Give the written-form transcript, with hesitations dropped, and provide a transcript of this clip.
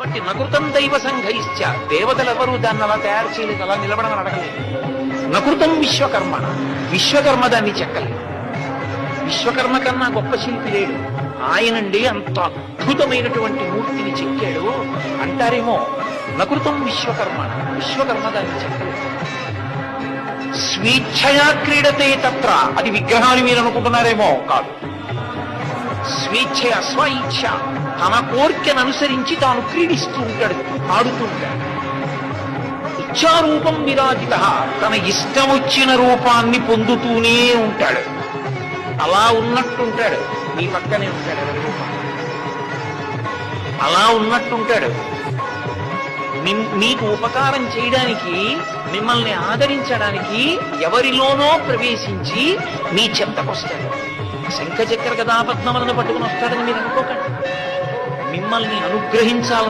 కాబట్టి నకృతం దైవ సంఘైశ్చ, దేవతలెవరూ దాన్ని అలా తయారు చేయలేదు, అలా నిలబడమని అడగలేదు. నకృతం విశ్వకర్మ, విశ్వకర్మ దాన్ని చెక్కలేదు. విశ్వకర్మ కన్నా గొప్ప శిల్పి లేడు. ఆయనండి అంత అద్భుతమైనటువంటి మూర్తిని చెక్కాడు అంటారేమో. నకృతం విశ్వకర్మ, విశ్వకర్మ దాన్ని చెక్కలేదు. స్వేచ్ఛయా క్రీడతే తత్ర, అది విగ్రహాలు మీరు అనుకుంటున్నారేమో, కాదు. స్వేచ్ఛయ స్వ ఇచ్ఛ, తన కోర్కెను అనుసరించి తాను క్రీడిస్తూ ఉంటాడు, ఆడుతూ ఉంటాడు. ఇచ్ఛారూపం విరాజిత, తన ఇష్టం వచ్చిన రూపాన్ని పొందుతూనే ఉంటాడు. అలా ఉన్నట్టుంటాడు, నీ పక్కనే ఉంటాడు. అలా ఉన్నట్టుంటాడు. మీకు ఉపకారం చేయడానికి, మిమ్మల్ని ఆదరించడానికి ఎవరిలోనో ప్రవేశించి మీ చెంతకొస్తాడు. శంఖచక్ర గదాపద్మములను పట్టుకుని వస్తాడని మీరు అనుకోకండి. మిమ్మల్ని అనుగ్రహించాలని